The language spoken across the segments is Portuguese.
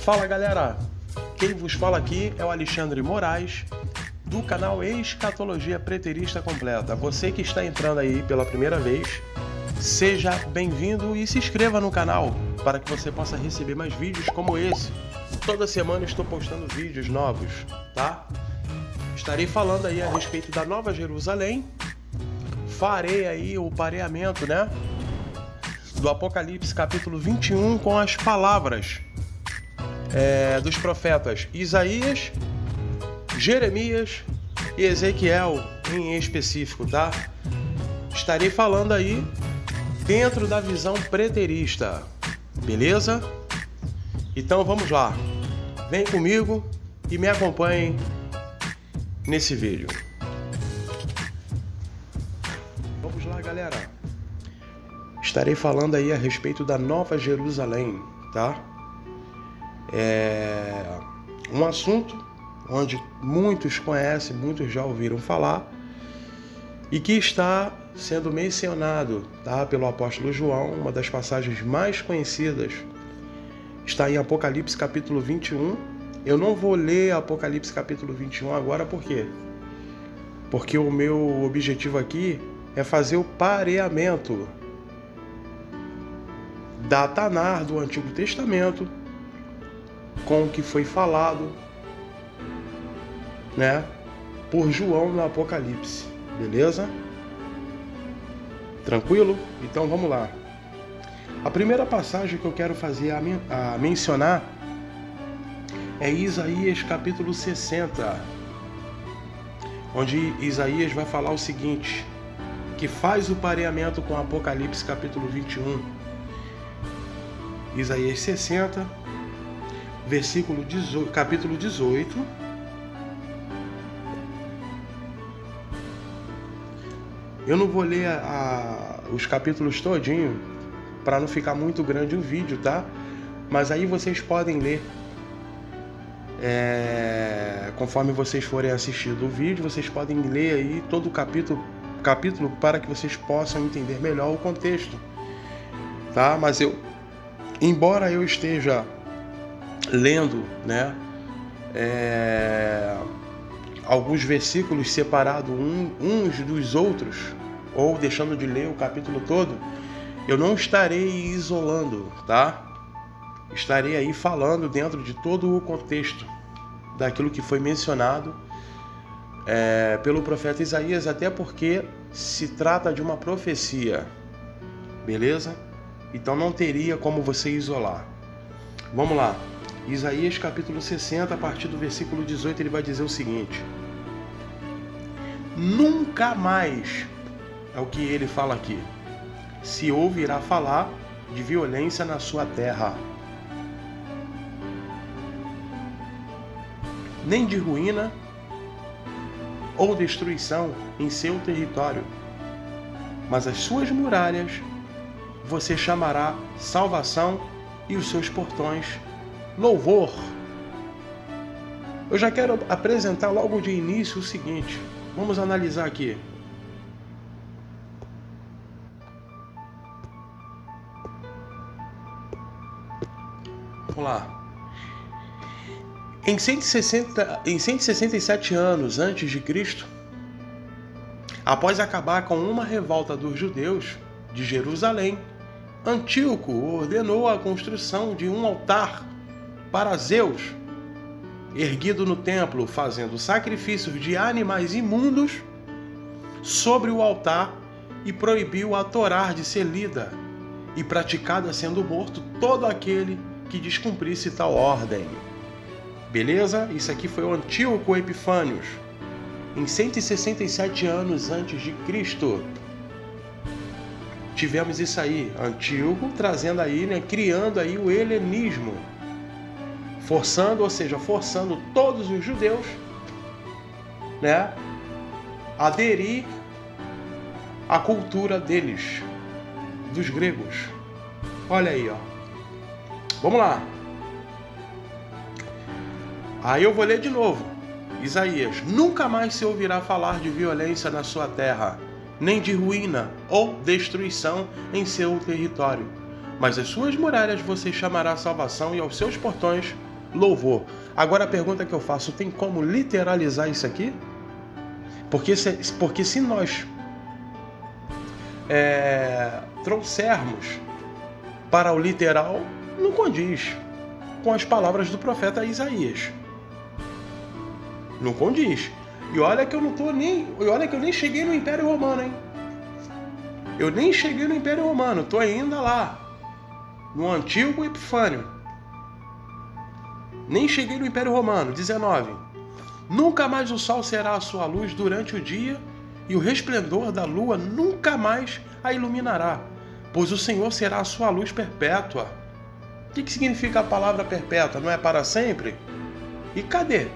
Fala galera, quem vos fala aqui é o Alexandre Moraes, do canal Escatologia Preterista Completa. Você que está entrando aí pela primeira vez, seja bem-vindo e se inscreva no canal para que você possa receber mais vídeos como esse. Toda semana estou postando vídeos novos, tá? Estarei falando aí a respeito da Nova Jerusalém, farei aí o pareamento, né, do Apocalipse capítulo 21 com as palavras dos profetas Isaías, Jeremias e Ezequiel em específico, tá? Estarei falando aí dentro da visão preterista, beleza? Então vamos lá, vem comigo e me acompanhem nesse vídeo. Vamos lá galera, estarei falando aí a respeito da Nova Jerusalém, tá? É um assunto onde muitos conhecem, muitos já ouviram falar e que está sendo mencionado, tá, pelo apóstolo João. Uma das passagens mais conhecidas está em Apocalipse capítulo 21. Eu não vou ler Apocalipse capítulo 21 agora, por quê? Porque o meu objetivo aqui é fazer o pareamento da Tanar do Antigo Testamento com o que foi falado, né, por João no Apocalipse, beleza? Tranquilo? Então vamos lá. A primeira passagem que eu quero fazer a mencionar é Isaías capítulo 60, onde Isaías vai falar o seguinte, que faz o pareamento com Apocalipse capítulo 21. Isaías 60, versículo 18, capítulo 18. Eu não vou ler os capítulos todinho para não ficar muito grande o vídeo, tá? Mas aí vocês podem ler. Conforme vocês forem assistindo o vídeo, vocês podem ler aí todo o capítulo para que vocês possam entender melhor o contexto, tá? Mas embora eu esteja lendo, né, alguns versículos separados uns dos outros, ou deixando de ler o capítulo todo, eu não estarei isolando, tá? Estarei aí falando dentro de todo o contexto daquilo que foi mencionado pelo profeta Isaías, até porque se trata de uma profecia, beleza? Então não teria como você isolar. Vamos lá. Isaías capítulo 60, a partir do versículo 18, ele vai dizer o seguinte: nunca mais, é o que ele fala aqui, se ouvirá falar de violência na sua terra, nem de ruína ou destruição em seu território, mas as suas muralhas você chamará salvação e os seus portões louvor. Eu já quero apresentar logo de início o seguinte, vamos analisar aqui. Vamos lá. Em 167 anos antes de Cristo, após acabar com uma revolta dos judeus de Jerusalém, Antíoco ordenou a construção de um altar para Zeus, erguido no templo, fazendo sacrifícios de animais imundos sobre o altar, e proibiu a Torá de ser lida e praticada, sendo morto todo aquele que descumprisse tal ordem. Beleza? Isso aqui foi o Antíoco Epifânios, em 167 anos antes de Cristo. Tivemos isso aí, Antíoco trazendo aí, né, criando aí o helenismo, forçando todos os judeus, né, a aderir à cultura deles, dos gregos. Olha aí, ó. Vamos lá. Aí eu vou ler de novo. Isaías: nunca mais se ouvirá falar de violência na sua terra, nem de ruína ou destruição em seu território, mas as suas muralhas você chamará salvação e aos seus portões louvor. Agora a pergunta que eu faço, tem como literalizar isso aqui? Porque se nós trouxermos para o literal, não condiz com as palavras do profeta Isaías. Não condiz. E olha que eu nem cheguei no Império Romano, hein? Eu nem cheguei no Império Romano, estou ainda lá, no Antigo Epifânio. Nem cheguei no Império Romano. 19. Nunca mais o sol será a sua luz durante o dia, e o resplendor da lua nunca mais a iluminará, pois o Senhor será a sua luz perpétua. O que significa a palavra perpétua? Não é para sempre? E cadê?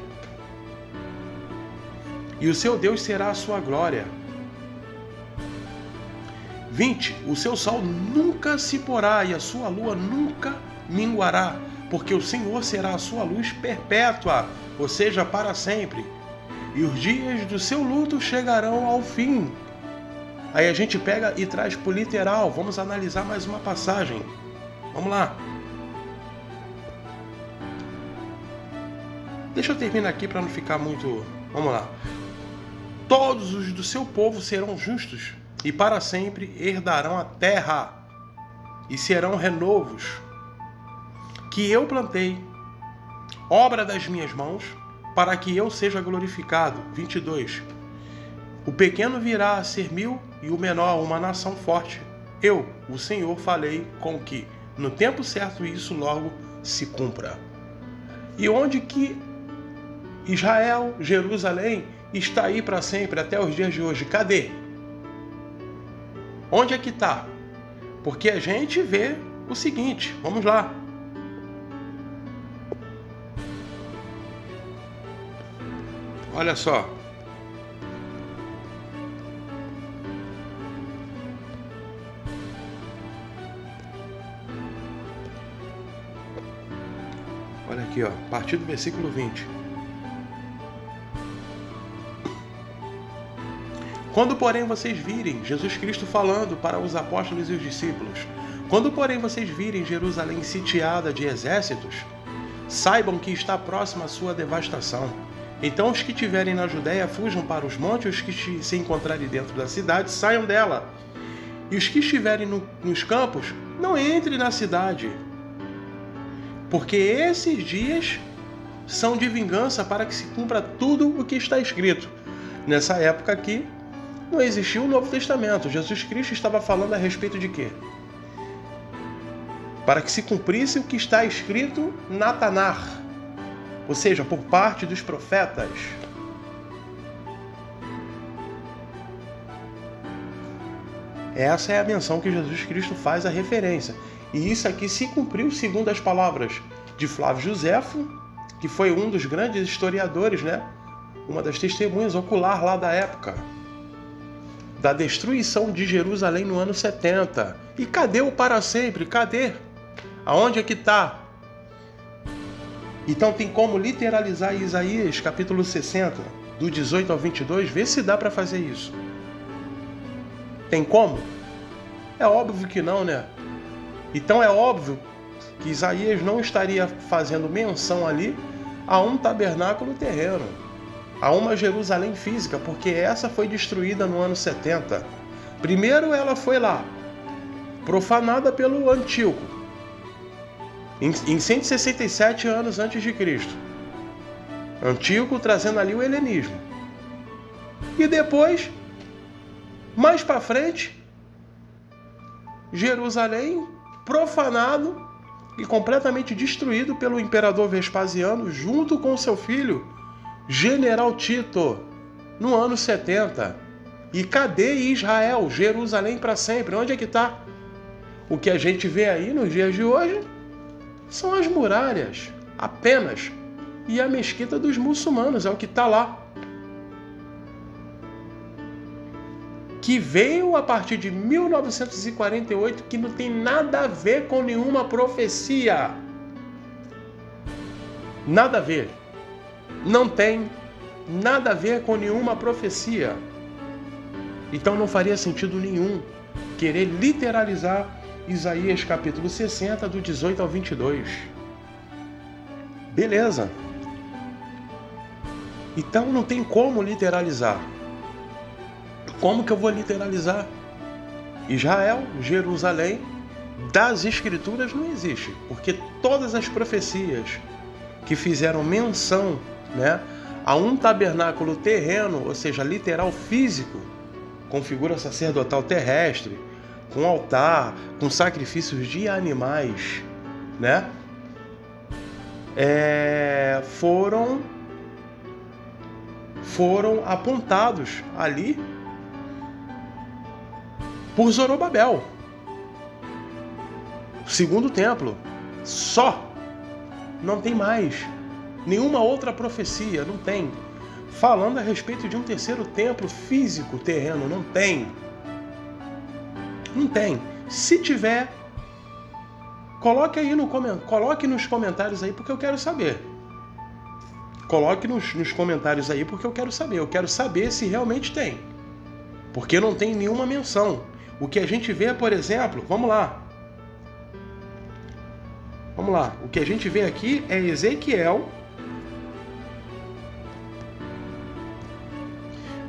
E o seu Deus será a sua glória. 20. O seu sol nunca se porá e a sua lua nunca minguará, porque o Senhor será a sua luz perpétua, ou seja, para sempre. E os dias do seu luto chegarão ao fim. Aí a gente pega e traz para o literal. Vamos analisar mais uma passagem. Vamos lá. Deixa eu terminar aqui para não ficar muito... Vamos lá. Todos os do seu povo serão justos, e para sempre herdarão a terra, e serão renovos, que eu plantei, obra das minhas mãos, para que eu seja glorificado. 22. O pequeno virá a ser 1000, e o menor uma nação forte. Eu, o Senhor, falei com que, no tempo certo, isso logo se cumpra. E onde que Israel, Jerusalém, está aí para sempre, até os dias de hoje? Cadê? Onde é que está? Porque a gente vê o seguinte, vamos lá. Olha só. Olha aqui, ó, a partir do versículo 20. Quando, porém, vocês virem Jesus Cristo falando para os apóstolos e os discípulos, quando, porém, vocês virem Jerusalém sitiada de exércitos, saibam que está próxima a sua devastação. Então os que estiverem na Judéia fujam para os montes, os que se encontrarem dentro da cidade saiam dela. E os que estiverem nos campos, não entrem na cidade. Porque esses dias são de vingança para que se cumpra tudo o que está escrito. Nessa época aqui, não existia o Novo Testamento. Jesus Cristo estava falando a respeito de quê? Para que se cumprisse o que está escrito na Tanar, ou seja, por parte dos profetas. Essa é a menção que Jesus Cristo faz a referência. E isso aqui se cumpriu segundo as palavras de Flávio Joséfo, que foi um dos grandes historiadores, né? Uma das testemunhas ocular lá da época, da destruição de Jerusalém no ano 70. E cadê o para sempre? Cadê? Aonde é que está? Então tem como literalizar Isaías capítulo 60, do 18 ao 22? Vê se dá para fazer isso. Tem como? É óbvio que não, né? Então é óbvio que Isaías não estaria fazendo menção ali a um tabernáculo terreno, a uma Jerusalém física, porque essa foi destruída no ano 70. Primeiro ela foi lá, profanada pelo Antíoco, em 167 anos antes de Cristo. Antíoco trazendo ali o helenismo. E depois, mais para frente, Jerusalém profanado e completamente destruído pelo imperador Vespasiano, junto com seu filho, General Tito, no ano 70. E cadê Israel, Jerusalém para sempre? Onde é que está? O que a gente vê aí nos dias de hoje são as muralhas, apenas, e a mesquita dos muçulmanos, é o que está lá. Que veio a partir de 1948, que não tem nada a ver com nenhuma profecia. Nada a ver. Não tem nada a ver com nenhuma profecia. Então não faria sentido nenhum querer literalizar Isaías capítulo 60, do 18 ao 22. Beleza. Então não tem como literalizar. Como que eu vou literalizar? Israel, Jerusalém, das Escrituras não existe, porque todas as profecias que fizeram menção, né, a um tabernáculo terreno, ou seja, literal físico, com figura sacerdotal terrestre, com altar, com sacrifícios de animais, né, foram apontados ali por Zorobabel. O segundo templo. Só. Não tem mais. Nenhuma outra profecia. Não tem. Falando a respeito de um terceiro templo físico, terreno. Não tem. Não tem. Se tiver, coloque nos comentários aí, porque eu quero saber. Coloque nos comentários aí, porque eu quero saber. Eu quero saber se realmente tem. Porque não tem nenhuma menção. O que a gente vê, por exemplo, vamos lá. O que a gente vê aqui é Ezequiel,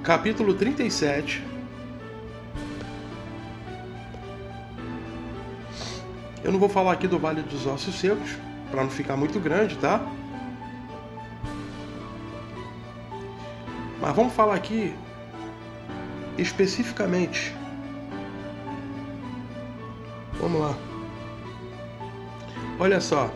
capítulo 37. Eu não vou falar aqui do Vale dos Ossos Secos, para não ficar muito grande, tá? Mas vamos falar aqui especificamente. Vamos lá. Olha só.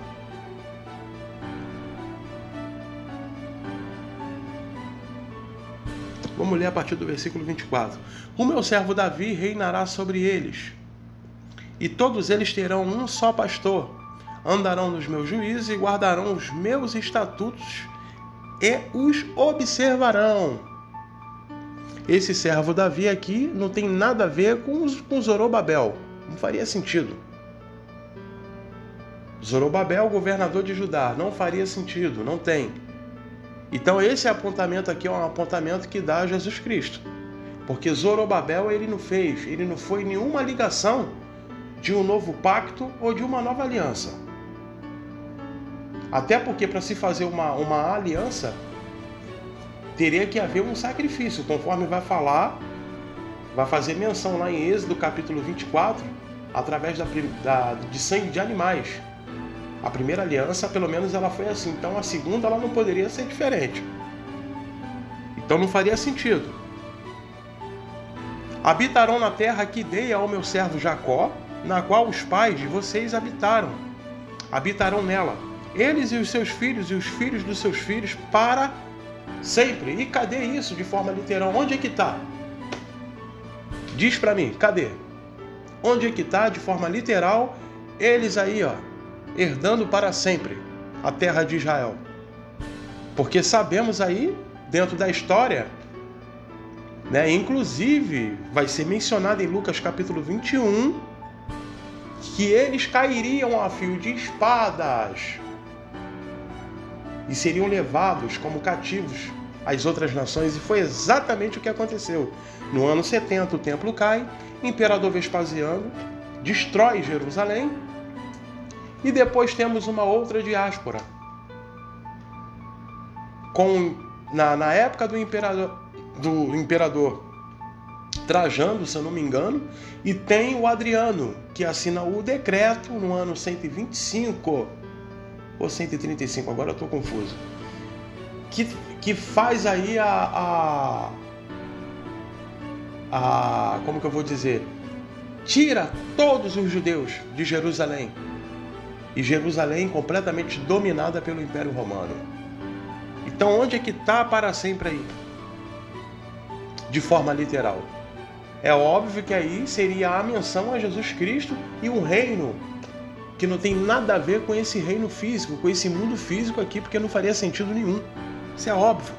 Vamos ler a partir do versículo 24. O meu servo Davi reinará sobre eles, e todos eles terão um só pastor. Andarão nos meus juízos e guardarão os meus estatutos e os observarão. Esse servo Davi aqui não tem nada a ver com Zorobabel. Não faria sentido. Zorobabel, governador de Judá, não faria sentido, não tem. Então esse apontamento aqui é um apontamento que dá a Jesus Cristo. Porque Zorobabel ele não foi nenhuma ligação de um novo pacto ou de uma nova aliança. Até porque para se fazer uma aliança, teria que haver um sacrifício, conforme vai fazer menção lá em Êxodo capítulo 24, através de sangue de animais. A primeira aliança, pelo menos, ela foi assim. Então a segunda ela não poderia ser diferente. Então não faria sentido. Habitarão na terra que dei ao meu servo Jacó, na qual os pais de vocês habitaram. Habitarão nela, eles e os seus filhos e os filhos dos seus filhos para sempre. E cadê isso de forma literal? Onde é que está? Diz para mim, cadê? Onde é que está de forma literal eles aí, ó, herdando para sempre a terra de Israel? Porque sabemos aí, dentro da história, né, inclusive vai ser mencionado em Lucas capítulo 21, que eles cairiam a fio de espadas e seriam levados como cativos às outras nações, e foi exatamente o que aconteceu. No ano 70 o templo cai, o imperador Vespasiano destrói Jerusalém, e depois temos uma outra diáspora. Na época do imperador Trajano, se eu não me engano, e tem o Adriano, que assina o decreto no ano 125 ou 135, agora eu estou confuso, que faz aí como que eu vou dizer? Tira todos os judeus de Jerusalém. E Jerusalém completamente dominada pelo Império Romano. Então onde é que está para sempre aí? De forma literal. É óbvio que aí seria a menção a Jesus Cristo e um reino que não tem nada a ver com esse reino físico, com esse mundo físico aqui, porque não faria sentido nenhum. Isso é óbvio.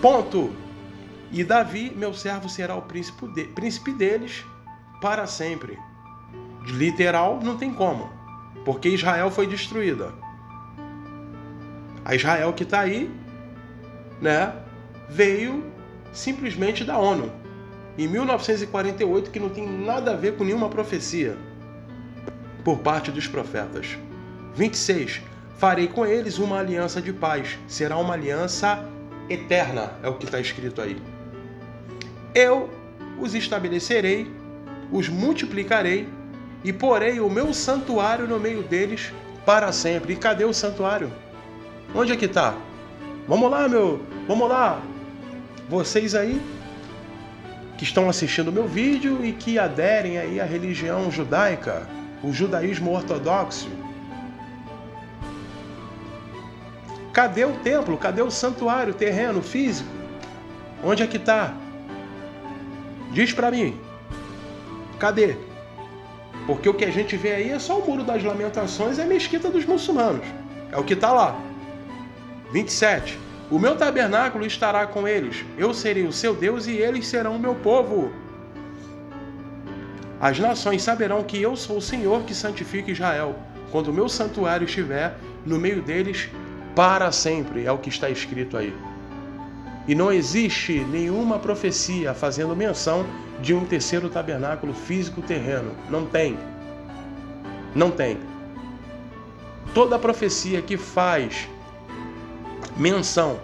Ponto. E Davi, meu servo, será o príncipe deles para sempre. Literal, não tem como, porque Israel foi destruída. A Israel que está aí, né, veio simplesmente da ONU, em 1948, que não tem nada a ver com nenhuma profecia. por parte dos profetas. 26. Farei com eles uma aliança de paz. Será uma aliança eterna, é o que está escrito aí. Eu os estabelecerei, os multiplicarei e porei o meu santuário no meio deles para sempre. E cadê o santuário? Onde é que está? Vamos lá. Vocês aí que estão assistindo o meu vídeo e que aderem aí à religião judaica, o judaísmo ortodoxo. Cadê o templo? Cadê o santuário terreno, físico? Onde é que está? Diz para mim. Cadê? Porque o que a gente vê aí é só o Muro das Lamentações e a Mesquita dos Muçulmanos. É o que está lá. 27. O meu tabernáculo estará com eles. Eu serei o seu Deus e eles serão o meu povo. As nações saberão que eu sou o Senhor que santifica Israel, quando o meu santuário estiver no meio deles para sempre. É o que está escrito aí. E não existe nenhuma profecia fazendo menção de um terceiro tabernáculo físico terreno. Não tem. Não tem. Toda profecia que faz menção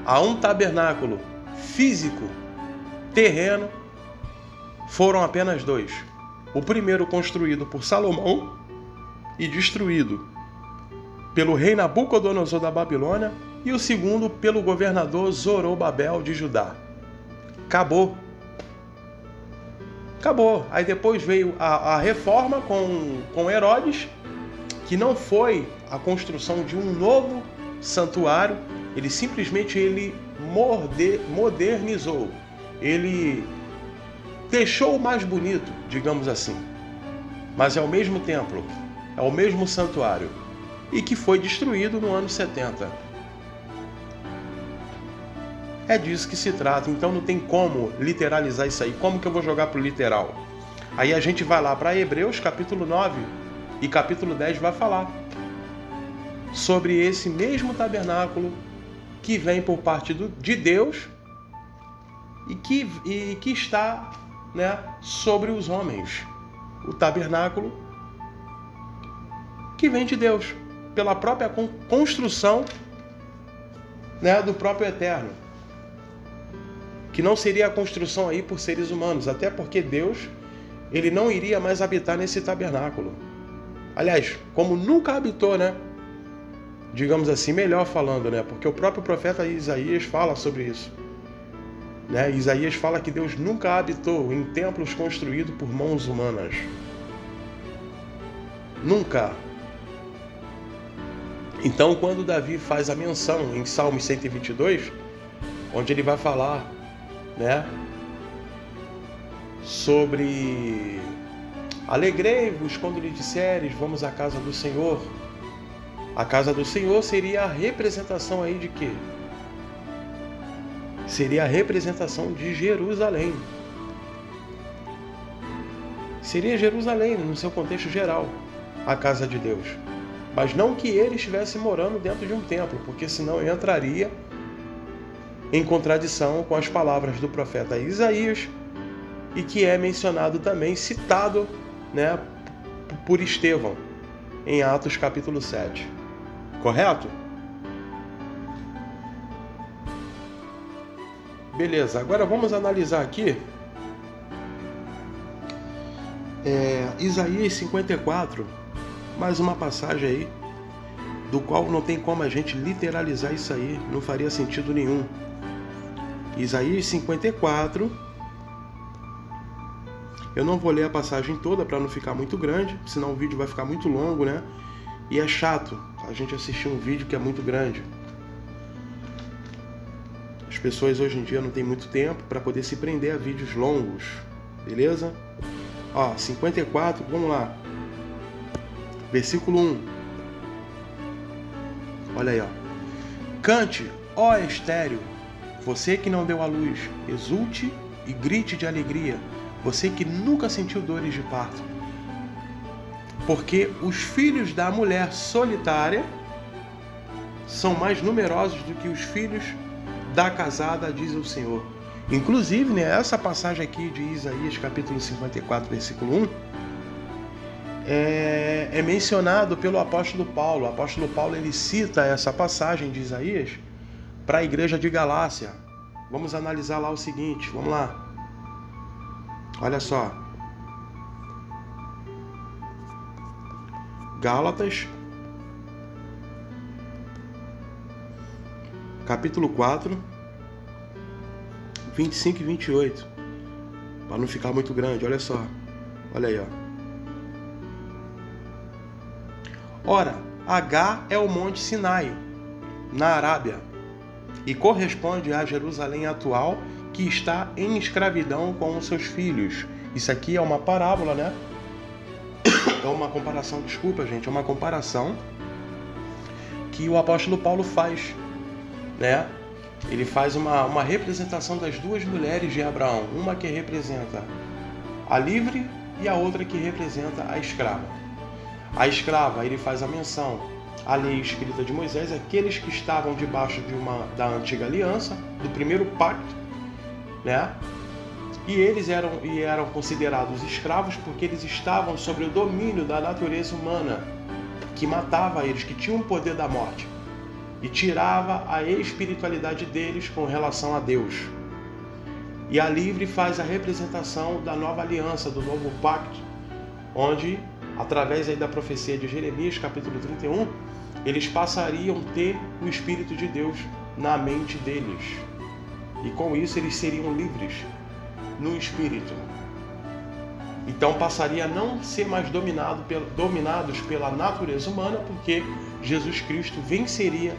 a um tabernáculo físico terreno foram apenas dois. O primeiro construído por Salomão e destruído pelo rei Nabucodonosor da Babilônia, e o segundo pelo governador Zorobabel de Judá. Acabou. Aí depois veio a reforma com Herodes, que não foi a construção de um novo santuário, ele simplesmente modernizou, ele deixou o mais bonito, digamos assim, mas é o mesmo templo, é o mesmo santuário, e que foi destruído no ano 70. É disso que se trata, então não tem como literalizar isso aí. Como que eu vou jogar pro literal? Aí a gente vai lá para Hebreus capítulo 9 e capítulo 10 vai falar sobre esse mesmo tabernáculo que vem por parte de Deus e que está, né, sobre os homens. O tabernáculo que vem de Deus, pela própria construção, né, do próprio Eterno. Que não seria a construção aí por seres humanos, até porque Deus, ele não iria mais habitar nesse tabernáculo. Aliás, como nunca habitou, né? Digamos assim, melhor falando, né? Porque o próprio profeta Isaías fala sobre isso. Né? Isaías fala que Deus nunca habitou em templos construídos por mãos humanas. Nunca. Então, quando Davi faz a menção em Salmos 122, onde ele vai falar, né, sobre alegrei-vos quando lhe disseres vamos à casa do Senhor. A casa do Senhor seria a representação aí de quê? Seria a representação de Jerusalém. Seria Jerusalém no seu contexto geral, a casa de Deus. Mas não que ele estivesse morando dentro de um templo, porque senão entraria em contradição com as palavras do profeta Isaías, e que é mencionado também, citado, né, por Estevão, em Atos capítulo 7. Correto? Beleza, agora vamos analisar aqui Isaías 54, mais uma passagem aí, do qual não tem como a gente literalizar isso aí, não faria sentido nenhum. Isaías 54, eu não vou ler a passagem toda para não ficar muito grande, senão o vídeo vai ficar muito longo, né? E é chato a gente assistir um vídeo que é muito grande. As pessoas hoje em dia não têm muito tempo para poder se prender a vídeos longos, beleza? Ó, 54, vamos lá. Versículo 1. Olha aí, ó. Cante, ó estéril, você que não deu à luz, exulte e grite de alegria, você que nunca sentiu dores de parto. Porque os filhos da mulher solitária são mais numerosos do que os filhos da casada, diz o Senhor. Inclusive, né, essa passagem aqui de Isaías, capítulo 54, versículo 1, é mencionado pelo apóstolo Paulo. O apóstolo Paulo ele cita essa passagem de Isaías para a igreja de Galácia. Vamos analisar lá o seguinte, vamos lá. Olha só. Gálatas, capítulo 4, 25 e 28. Para não ficar muito grande, olha só. Olha aí, ó. Ora, Agá é o monte Sinai, na Arábia, e corresponde à Jerusalém atual, que está em escravidão com os seus filhos. Isso aqui é uma parábola, né? É uma comparação, desculpa, gente, é uma comparação que o apóstolo Paulo faz, né? Ele faz uma representação das duas mulheres de Abraão, uma que representa a livre e a outra que representa a escrava. A escrava, ele faz a menção à lei escrita de Moisés, aqueles que estavam debaixo da antiga aliança, do primeiro pacto, né? E eles eram considerados escravos porque eles estavam sob o domínio da natureza humana, que matava eles, que tinha o poder da morte, e tirava a espiritualidade deles com relação a Deus. E a livre faz a representação da nova aliança, do novo pacto, onde, através aí da profecia de Jeremias, capítulo 31, eles passariam a ter o Espírito de Deus na mente deles. E com isso eles seriam livres no Espírito. Então passaria a não ser mais dominados pela natureza humana, porque Jesus Cristo venceria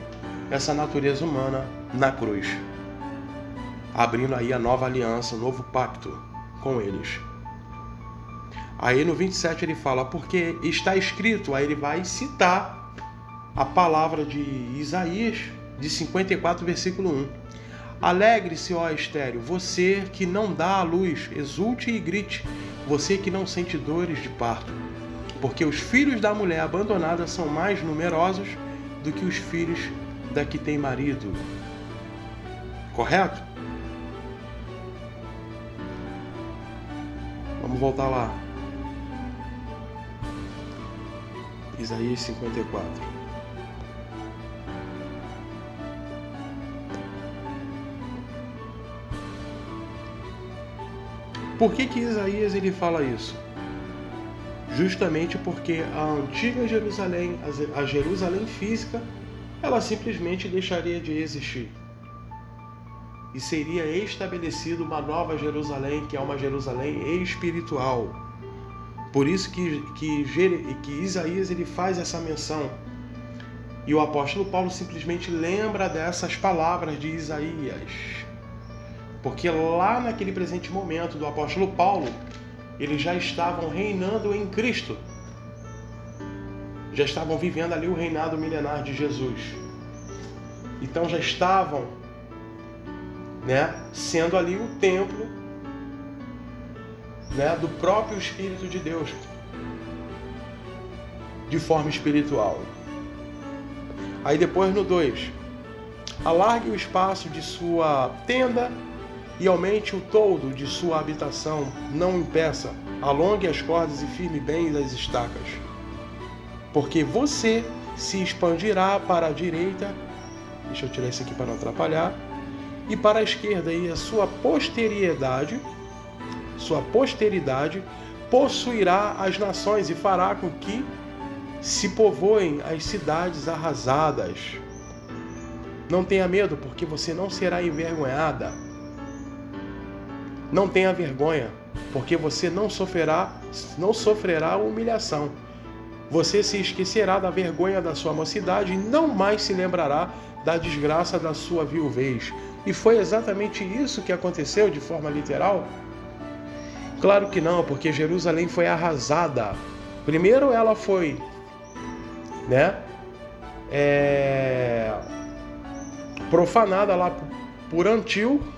essa natureza humana na cruz, abrindo aí a nova aliança, o novo pacto com eles. Aí no 27 ele fala, porque está escrito, aí ele vai citar a palavra de Isaías, de 54, versículo 1. Alegre-se, ó estéril, você que não dá à luz, exulte e grite, você que não sente dores de parto, porque os filhos da mulher abandonada são mais numerosos do que os filhos da que tem marido. Correto? Vamos voltar lá. Isaías 54. Por que Isaías ele fala isso? Justamente porque a antiga Jerusalém, a Jerusalém física, ela simplesmente deixaria de existir. E seria estabelecida uma nova Jerusalém, que é uma Jerusalém espiritual. Por isso que Isaías ele faz essa menção. E o apóstolo Paulo simplesmente lembra dessas palavras de Isaías. Porque lá naquele presente momento do apóstolo Paulo, eles já estavam reinando em Cristo. Já estavam vivendo ali o reinado milenar de Jesus. Então já estavam, sendo ali o templo, do próprio Espírito de Deus, de forma espiritual. Aí depois no 2, alargue o espaço de sua tenda e aumente o toldo de sua habitação, não impeça, alongue as cordas e firme bem as estacas, porque você se expandirá para a direita, deixa eu tirar isso aqui para não atrapalhar, e para a esquerda, e a sua posteridade possuirá as nações e fará com que se povoem as cidades arrasadas. Não tenha medo, porque você não será envergonhada. Não tenha vergonha, porque você não sofrerá humilhação. Você se esquecerá da vergonha da sua mocidade e não mais se lembrará da desgraça da sua viuvez. E foi exatamente isso que aconteceu de forma literal? Claro que não, porque Jerusalém foi arrasada. Primeiro ela foi, profanada lá por Antíoco,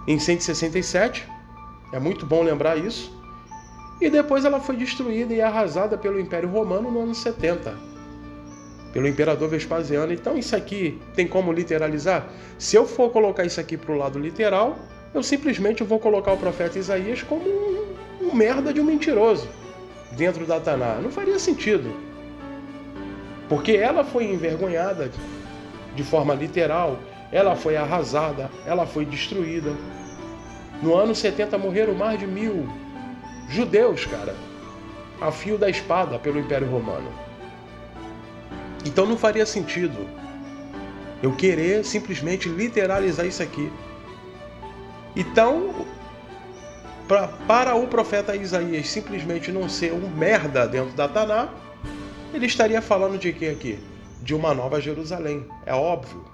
em 167, é muito bom lembrar isso, e depois ela foi destruída e arrasada pelo Império Romano no ano 70, pelo Imperador Vespasiano. Então isso aqui tem como literalizar? Se eu for colocar isso aqui para o lado literal, eu simplesmente vou colocar o profeta Isaías como um merda de um mentiroso, dentro da Taná. Não faria sentido. Porque ela foi envergonhada de forma literal, ela foi arrasada, ela foi destruída. No ano 70 morreram mais de 1000 judeus, cara, a fio da espada pelo Império Romano. Então não faria sentido eu querer simplesmente literalizar isso aqui. Então, para o profeta Isaías simplesmente não ser um merda dentro da Taná, ele estaria falando de quê aqui? De uma nova Jerusalém. É óbvio.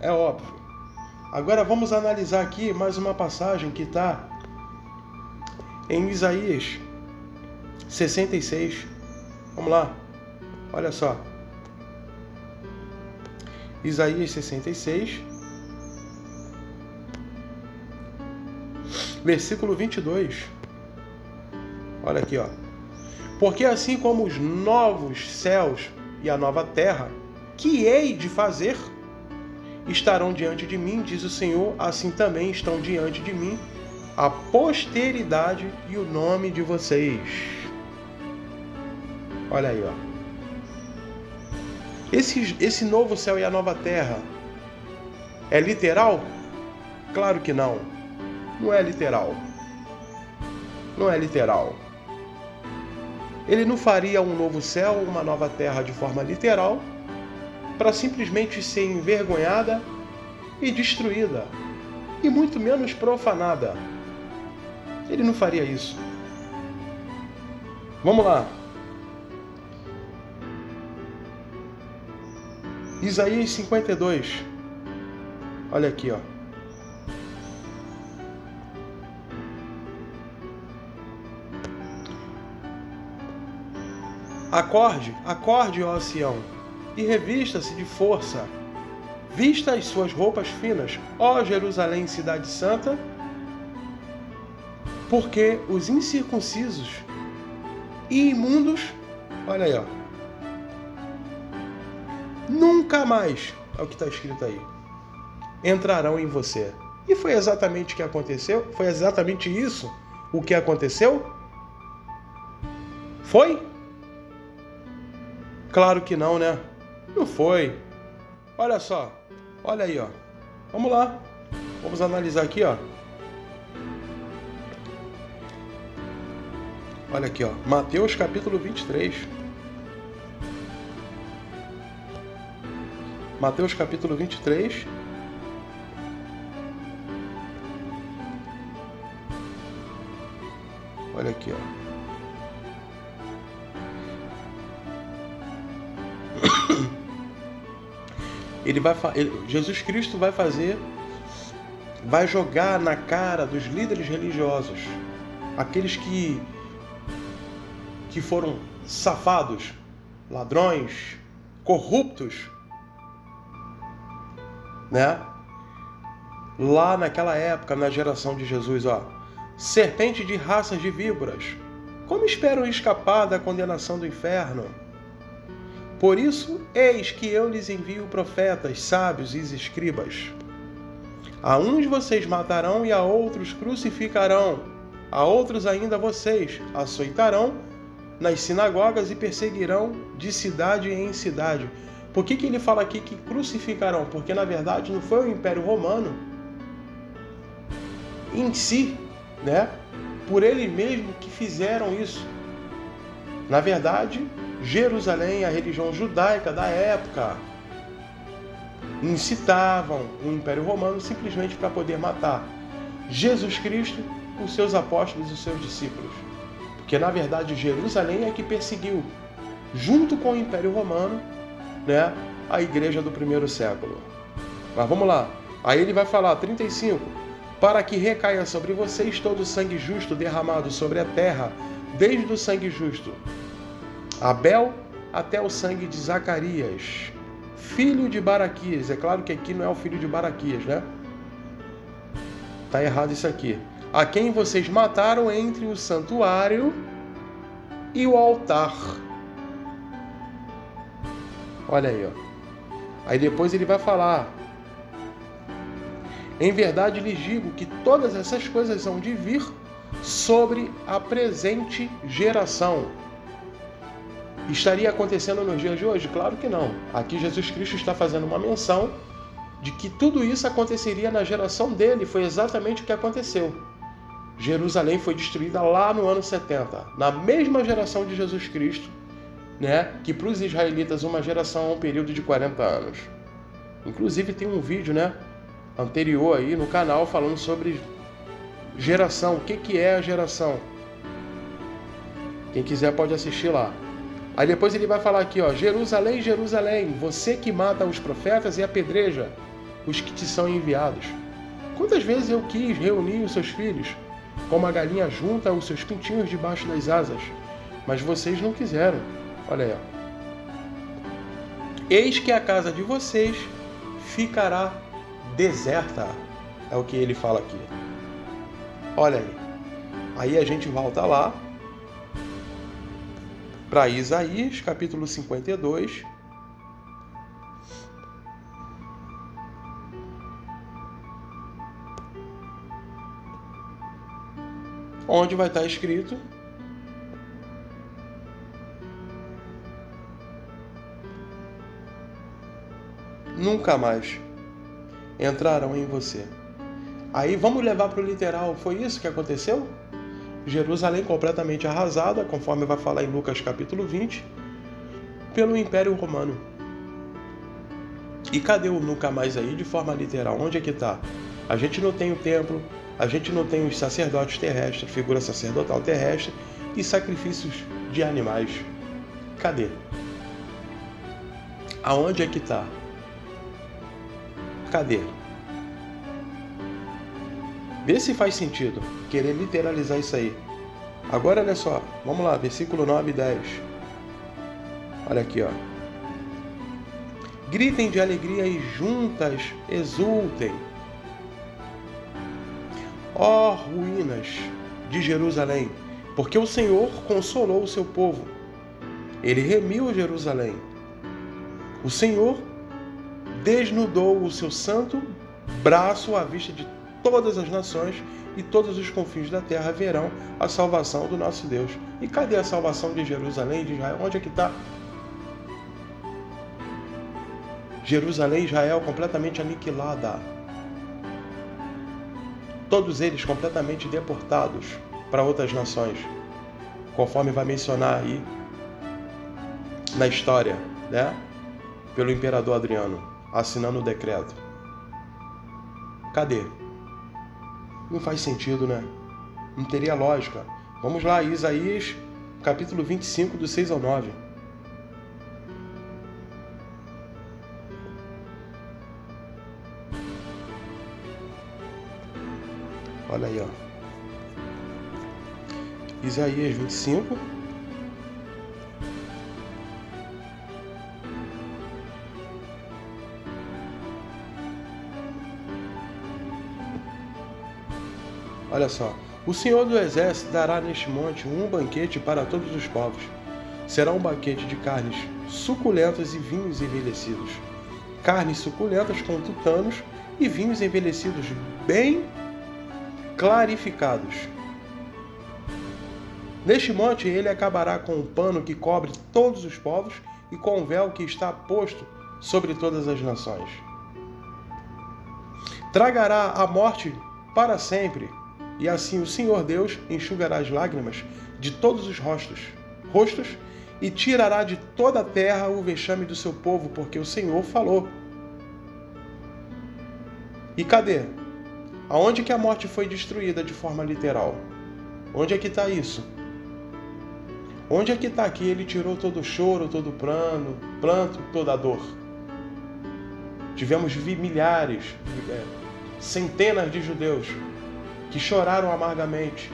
É óbvio. Agora vamos analisar aqui mais uma passagem que está em Isaías 66. Vamos lá. Olha só. Isaías 66, versículo 22. Olha aqui, ó. Porque assim como os novos céus e a nova terra, que hei de fazer, estarão diante de mim, diz o Senhor, assim também estão diante de mim a posteridade e o nome de vocês. Olha aí, ó. Esse novo céu e a nova terra é literal? Claro que não. Não é literal. Não é literal. Ele não faria um novo céu, uma nova terra de forma literal, para simplesmente ser envergonhada e destruída, e muito menos profanada. Ele não faria isso. Vamos lá. Isaías 52. Olha aqui, ó. Acorde, ó Sião, e revista-se de força. Vista as suas roupas finas, ó Jerusalém, cidade santa, porque os incircuncisos e imundos, olha aí, ó, nunca mais, é o que está escrito aí, entrarão em você. E foi exatamente o que aconteceu? Foi exatamente isso o que aconteceu? Foi? Claro que não, né? Não foi. Olha só. Olha aí, ó. Vamos lá. Vamos analisar aqui, ó. Olha aqui, ó. Mateus capítulo 23. Mateus capítulo 23. Olha aqui, ó. Jesus Cristo vai jogar na cara dos líderes religiosos, aqueles que foram safados, ladrões, corruptos, né? Lá naquela época, na geração de Jesus, ó, serpente de raças de víboras, como esperam escapar da condenação do inferno? Por isso, eis que eu lhes envio profetas, sábios e escribas. A uns vocês matarão e a outros crucificarão. A outros ainda vocês açoitarão nas sinagogas e perseguirão de cidade em cidade. Por que ele fala aqui que crucificarão? Porque, na verdade, não foi o Império Romano em si, né? Por ele mesmo que fizeram isso. Na verdade, Jerusalém, a religião judaica da época, incitavam o Império Romano simplesmente para poder matar Jesus Cristo, os seus apóstolos e os seus discípulos. Porque, na verdade, Jerusalém é que perseguiu, junto com o Império Romano, né, a igreja do primeiro século. Mas vamos lá. Aí ele vai falar, 35, para que recaia sobre vocês todo o sangue justo derramado sobre a terra, desde o sangue justo Abel até o sangue de Zacarias, filho de Baraquias. É claro que aqui não é o filho de Baraquias, né? Tá errado isso aqui. A quem vocês mataram entre o santuário e o altar. Olha aí, ó. Aí depois ele vai falar: em verdade lhes digo que todas essas coisas hão de vir sobre a presente geração. Estaria acontecendo nos dias de hoje? Claro que não. Aqui Jesus Cristo está fazendo uma menção de que tudo isso aconteceria na geração dele. Foi exatamente o que aconteceu. Jerusalém foi destruída lá no ano 70, na mesma geração de Jesus Cristo, né? Que para os israelitas uma geração é um período de 40 anos. Inclusive tem um vídeo, né, anterior aí no canal falando sobre geração. O que é a geração? Quem quiser pode assistir lá. Aí depois ele vai falar aqui, ó, Jerusalém, Jerusalém, você que mata os profetas e apedreja os que te são enviados. Quantas vezes eu quis reunir os seus filhos, como a galinha junta os seus pintinhos debaixo das asas, mas vocês não quiseram. Olha aí, ó. Eis que a casa de vocês ficará deserta. É o que ele fala aqui. Olha aí. Aí a gente volta lá para Isaías, capítulo 52. Onde vai estar escrito: nunca mais entrarão em você. Aí vamos levar para o literal. Foi isso que aconteceu? Jerusalém completamente arrasada, conforme vai falar em Lucas capítulo 20, pelo Império Romano. E cadê o nunca mais aí de forma literal? Onde é que está? A gente não tem o templo, a gente não tem os sacerdotes terrestres, figura sacerdotal terrestre e sacrifícios de animais. Cadê? Aonde é que está? Cadê? Vê se faz sentido querer literalizar isso aí. Agora olha só, vamos lá, versículo 9 e 10. Olha aqui, ó. Gritem de alegria e juntas exultem. Ó ruínas de Jerusalém, porque o Senhor consolou o seu povo. Ele remiu Jerusalém. O Senhor desnudou o seu santo braço à vista de todas as nações, e todos os confins da terra verão a salvação do nosso Deus. E cadê a salvação de Jerusalém, de Israel? Onde é que está? Jerusalém e Israel completamente aniquilada. Todos eles completamente deportados para outras nações, conforme vai mencionar aí na história, né? Pelo imperador Adriano, assinando o decreto. Cadê? Não faz sentido, né? Não teria lógica. Vamos lá, Isaías, capítulo 25, do 6 ao 9. Olha aí, ó. Isaías 25. Olha só. O Senhor do Exército dará neste monte um banquete para todos os povos. Será um banquete de carnes suculentas e vinhos envelhecidos. Carnes suculentas com tutanos e vinhos envelhecidos bem clarificados. Neste monte ele acabará com o pano que cobre todos os povos e com o véu que está posto sobre todas as nações. Tragará a morte para sempre, e assim o Senhor Deus enxugará as lágrimas de todos os rostos, e tirará de toda a terra o vexame do seu povo, porque o Senhor falou. E cadê? Aonde que a morte foi destruída de forma literal? Onde é que está isso? Onde é que está que ele tirou todo o choro, todo o pranto, toda a dor? Tivemos milhares, centenas de judeus que choraram amargamente,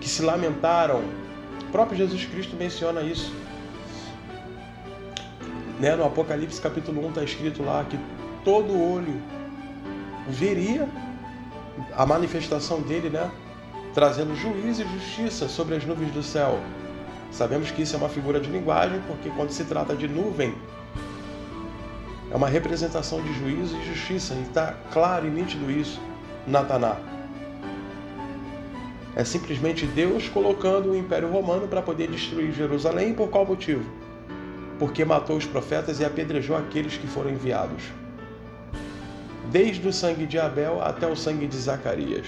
que se lamentaram. O próprio Jesus Cristo menciona isso. Né? No Apocalipse capítulo 1 está escrito lá que todo olho veria a manifestação dele, né? Trazendo juízo e justiça sobre as nuvens do céu. Sabemos que isso é uma figura de linguagem, porque quando se trata de nuvem, é uma representação de juízo e justiça, e está claro e nítido isso na Taná. É simplesmente Deus colocando o Império Romano para poder destruir Jerusalém. Por qual motivo? Porque matou os profetas e apedrejou aqueles que foram enviados. Desde o sangue de Abel até o sangue de Zacarias.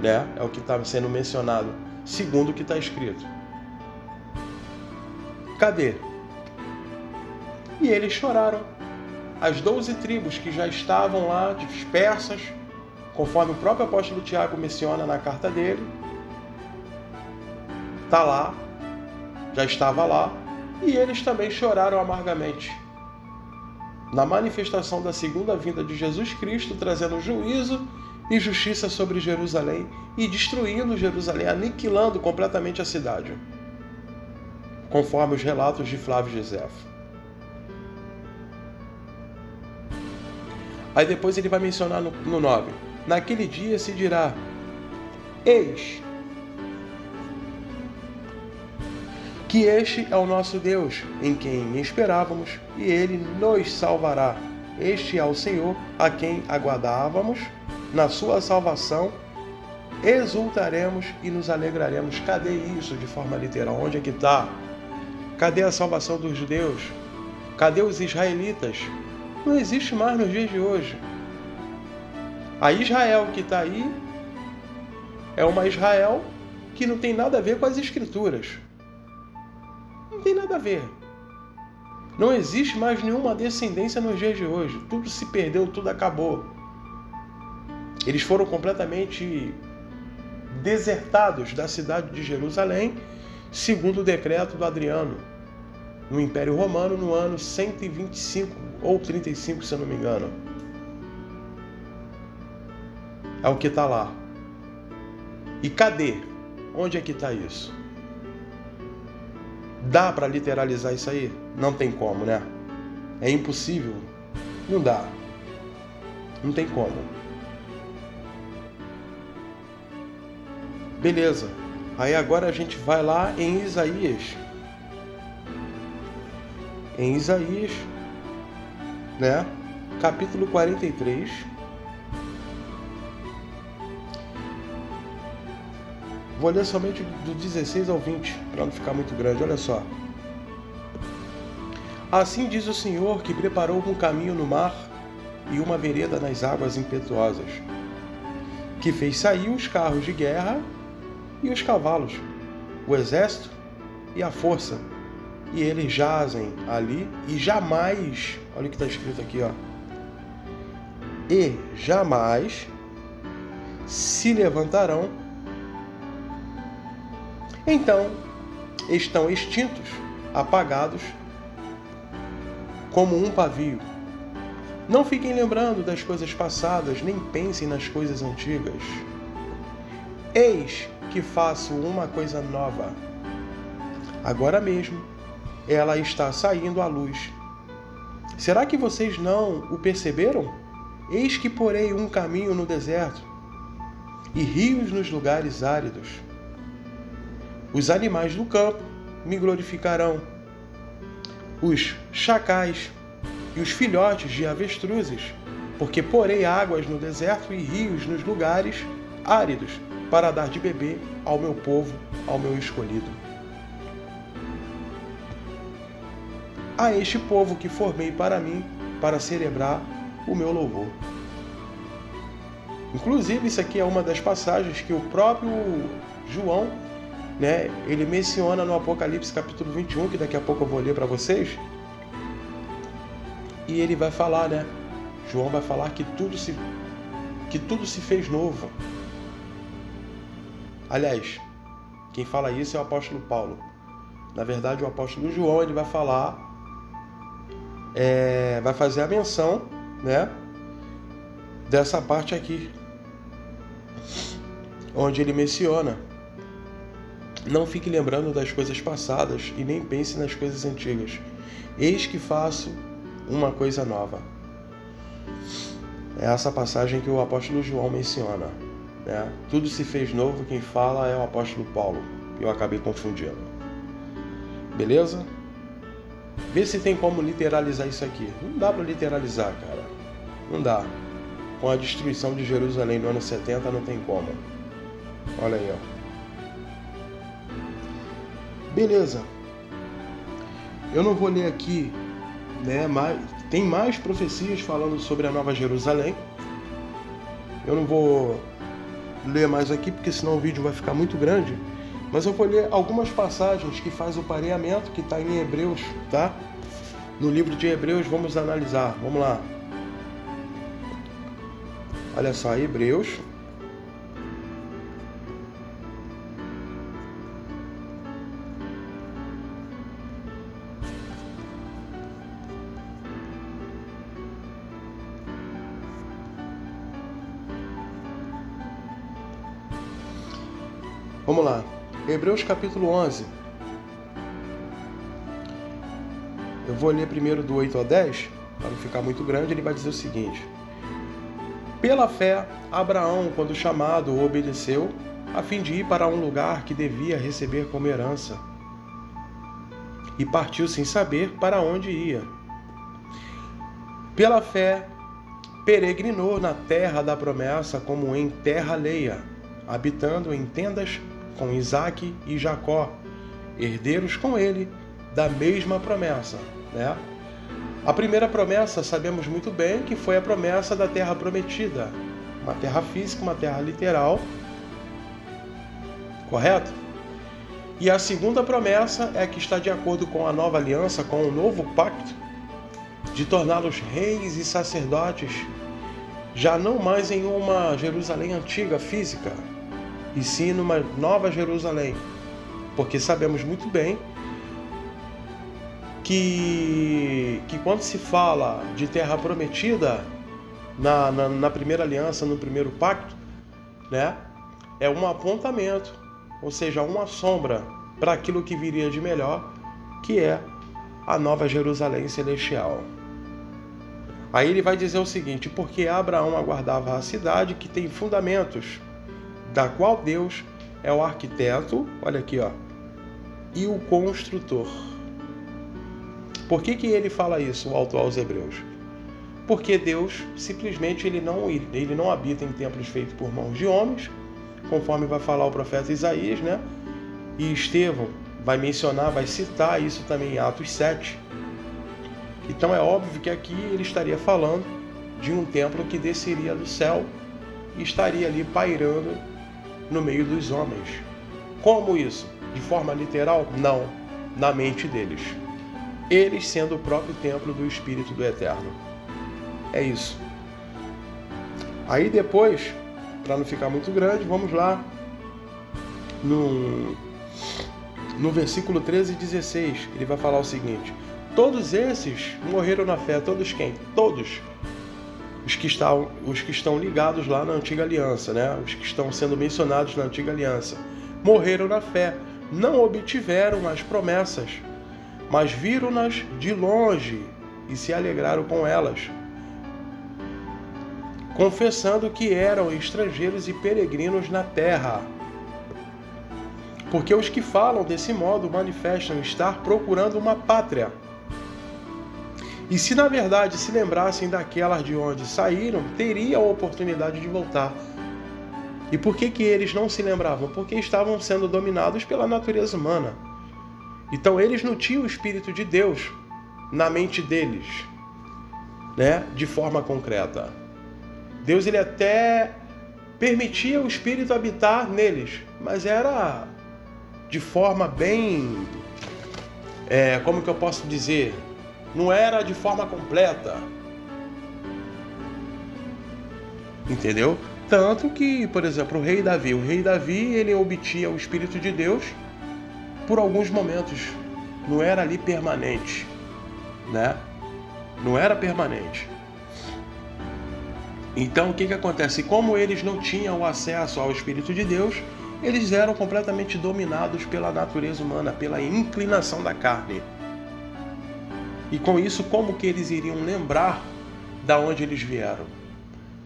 Né? É o que está sendo mencionado, segundo o que está escrito. Cadê? E eles choraram. As 12 tribos que já estavam lá dispersas, conforme o próprio apóstolo Tiago menciona na carta dele, está lá, já estava lá, e eles também choraram amargamente. Na manifestação da segunda vinda de Jesus Cristo, trazendo juízo e justiça sobre Jerusalém e destruindo Jerusalém, aniquilando completamente a cidade, conforme os relatos de Flávio Josefo. Aí depois ele vai mencionar no 9. Naquele dia se dirá: eis que este é o nosso Deus, em quem esperávamos, e ele nos salvará. Este é o Senhor, a quem aguardávamos. Na sua salvação exultaremos e nos alegraremos. Cadê isso de forma literal? Onde é que está? Cadê a salvação dos judeus? Cadê os israelitas? Não existe mais nos dias de hoje. A Israel que está aí é uma Israel que não tem nada a ver com as Escrituras. Não tem nada a ver. Não existe mais nenhuma descendência nos dias de hoje. Tudo se perdeu, tudo acabou. Eles foram completamente desertados da cidade de Jerusalém, segundo o decreto do Adriano, no Império Romano, no ano 125 ou 35, se eu não me engano. É o que está lá. E cadê? Onde é que está isso? Dá para literalizar isso aí? Não tem como, né? É impossível. Não dá. Não tem como. Beleza. Aí agora a gente vai lá em Isaías. Em Isaías, né? Capítulo 43. Vou ler somente do 16 ao 20, para não ficar muito grande. Olha só. Assim diz o Senhor, que preparou um caminho no mar e uma vereda nas águas impetuosas, que fez sair os carros de guerra e os cavalos, o exército e a força, e eles jazem ali e jamais, olha o que está escrito aqui, ó, e jamais se levantarão. Então estão extintos, apagados, como um pavio. Não fiquem lembrando das coisas passadas, nem pensem nas coisas antigas. Eis que faço uma coisa nova. Agora mesmo ela está saindo à luz. Será que vocês não o perceberam? Eis que porei um caminho no deserto e rios nos lugares áridos. Os animais do campo me glorificarão, os chacais e os filhotes de avestruzes, porque porei águas no deserto e rios nos lugares áridos, para dar de beber ao meu povo, ao meu escolhido. A este povo que formei para mim, para celebrar o meu louvor. Inclusive, isso aqui é uma das passagens que o próprio João, né, ele menciona no Apocalipse capítulo 21, que daqui a pouco eu vou ler para vocês. E ele vai falar, né? João vai falar que tudo se fez novo. Aliás, quem fala isso é o apóstolo Paulo. Na verdade, o apóstolo João, ele vai falar, vai fazer a menção, né, dessa parte aqui, onde ele menciona: não fique lembrando das coisas passadas e nem pense nas coisas antigas. Eis que faço uma coisa nova. É essa passagem que o apóstolo João menciona, né? Tudo se fez novo, quem fala é o apóstolo Paulo. Eu acabei confundindo. Beleza? Vê se tem como literalizar isso aqui. Não dá para literalizar, cara. Não dá. Com a destruição de Jerusalém no ano 70 não tem como. Olha aí, ó. Beleza. Eu não vou ler aqui, né? Tem mais profecias falando sobre a Nova Jerusalém. Eu não vou ler mais aqui, porque senão o vídeo vai ficar muito grande. Mas eu vou ler algumas passagens que faz o pareamento, que está em Hebreus, tá? No livro de Hebreus, vamos analisar. Vamos lá. Olha só, Hebreus. Vamos lá. Hebreus capítulo 11. Eu vou ler primeiro do 8 ao 10, para não ficar muito grande. Ele vai dizer o seguinte: pela fé, Abraão, quando chamado, obedeceu, a fim de ir para um lugar que devia receber como herança, e partiu sem saber para onde ia. Pela fé, peregrinou na terra da promessa como em terra alheia, habitando em tendas com Isaque e Jacó, herdeiros com ele da mesma promessa, né? A primeira promessa, sabemos muito bem que foi a promessa da terra prometida, uma terra física, uma terra literal, correto? E a segunda promessa é que está de acordo com a nova aliança, com o novo pacto, de torná-los reis e sacerdotes, já não mais em uma Jerusalém antiga, física, e sim numa nova Jerusalém, porque sabemos muito bem que quando se fala de terra prometida na primeira aliança, no primeiro pacto, né, é um apontamento, ou seja, uma sombra para aquilo que viria de melhor, que é a nova Jerusalém celestial. Aí ele vai dizer o seguinte: porque Abraão aguardava a cidade que tem fundamentos, da qual Deus é o arquiteto, olha aqui, ó, e o construtor. Por que ele fala isso, o autor aos Hebreus? Porque Deus simplesmente ele não habita em templos feitos por mãos de homens, conforme vai falar o profeta Isaías, né? E Estevão vai mencionar, vai citar isso também em Atos 7. Então é óbvio que aqui ele estaria falando de um templo que desceria do céu e estaria ali pairando no meio dos homens. Como isso? De forma literal? Não. Na mente deles. Eles sendo o próprio templo do Espírito do Eterno. É isso. Aí depois, para não ficar muito grande, vamos lá no versículo 13 e 16. Ele vai falar o seguinte: todos esses morreram na fé. Todos quem? Todos os que estão ligados lá na antiga aliança, né? Os que estão sendo mencionados na antiga aliança, morreram na fé, não obtiveram as promessas, mas viram-nas de longe e se alegraram com elas, confessando que eram estrangeiros e peregrinos na terra. Porque os que falam desse modo manifestam estar procurando uma pátria. E se na verdade se lembrassem daquelas de onde saíram, teriam a oportunidade de voltar. E por que eles não se lembravam? Porque estavam sendo dominados pela natureza humana. Então eles não tinham o Espírito de Deus na mente deles, né? De forma concreta. Deus ele até permitia o Espírito habitar neles, mas era de forma bem... como que eu posso dizer? Não era de forma completa. Entendeu? Tanto que, por exemplo, o rei Davi, ele obtinha o Espírito de Deus por alguns momentos. Não era ali permanente, né? Não era permanente. Então, o que acontece? Como eles não tinham acesso ao Espírito de Deus, eles eram completamente dominados pela natureza humana, pela inclinação da carne. E com isso, como que eles iriam lembrar da onde eles vieram?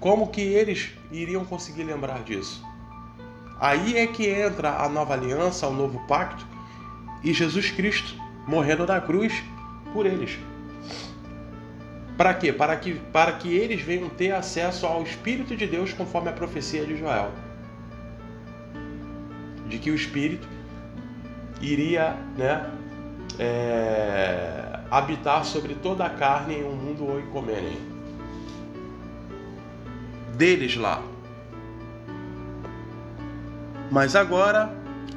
Como que eles iriam conseguir lembrar disso? Aí é que entra a nova aliança, o novo pacto, e Jesus Cristo morrendo na cruz por eles. Para quê? Para que eles venham ter acesso ao Espírito de Deus, conforme a profecia de Joel. de que o Espírito iria, né, habitar sobre toda a carne em um mundo oikoumene. Deles lá. Mas agora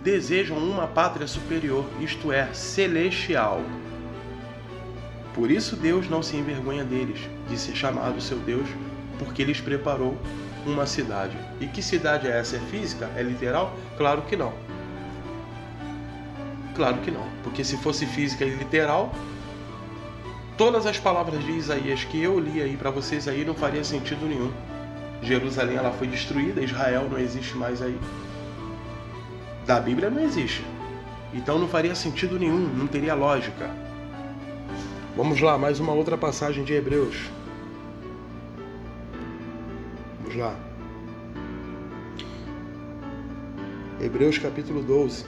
desejam uma pátria superior, isto é, celestial. Por isso Deus não se envergonha deles, de ser chamado seu Deus, porque lhes preparou uma cidade. E que cidade é essa? É física? É literal? Claro que não. Claro que não, porque se fosse física e literal, todas as palavras de Isaías que eu li aí para vocês aí não faria sentido nenhum. Jerusalém ela foi destruída, Israel não existe mais aí. Da Bíblia não existe. Então não faria sentido nenhum, não teria lógica. Vamos lá, mais uma outra passagem de Hebreus. Vamos lá. Hebreus capítulo 12.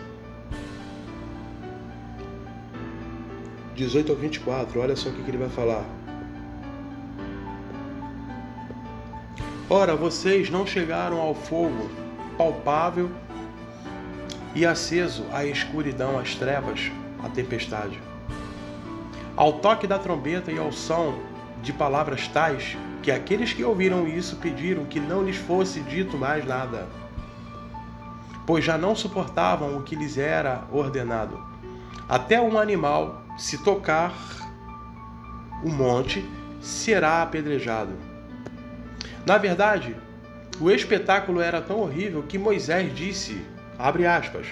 18 ao 24, olha só o que ele vai falar. Ora, vocês não chegaram ao fogo palpável e aceso, à escuridão, às trevas, à tempestade. Ao toque da trombeta e ao som de palavras tais, que aqueles que ouviram isso pediram que não lhes fosse dito mais nada, pois já não suportavam o que lhes era ordenado. Até um animal, se tocar o monte, será apedrejado. Na verdade, o espetáculo era tão horrível que Moisés disse, abre aspas,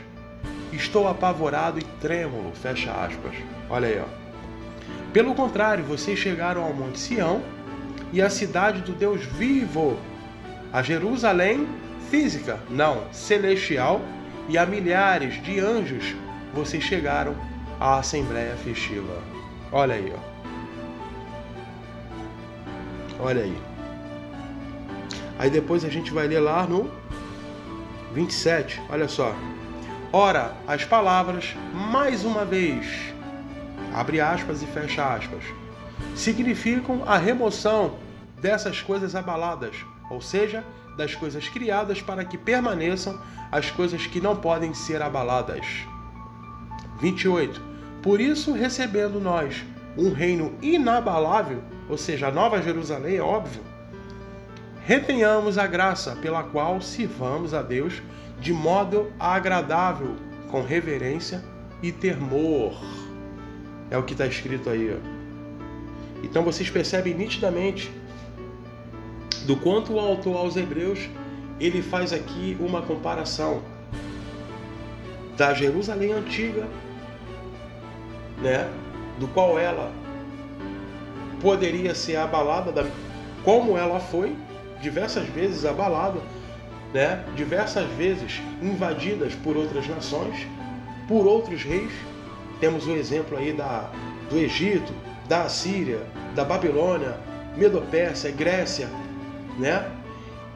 estou apavorado e trêmulo, fecha aspas. Olha aí, ó. Pelo contrário, vocês chegaram ao Monte Sião e à cidade do Deus vivo, a Jerusalém física, não, celestial, e a milhares de anjos vocês chegaram à Assembleia Festiva. Olha aí, ó. Olha aí. Aí depois a gente vai ler lá no 27, olha só. Ora, as palavras, mais uma vez, abre aspas e fecha aspas, significam a remoção dessas coisas abaladas, ou seja, das coisas criadas para que permaneçam as coisas que não podem ser abaladas. 28. Por isso, recebendo nós um reino inabalável, ou seja, a Nova Jerusalém, é óbvio, retenhamos a graça pela qual sirvamos a Deus de modo agradável, com reverência e temor. É o que está escrito aí, ó. Então vocês percebem nitidamente do quanto o autor aos Hebreus ele faz aqui uma comparação da Jerusalém antiga, né, do qual ela poderia ser abalada, como ela foi diversas vezes abalada, né, diversas vezes invadidas por outras nações, por outros reis. Temos o exemplo aí do Egito, da Assíria, da Babilônia, Medo-Pérsia, Grécia, né?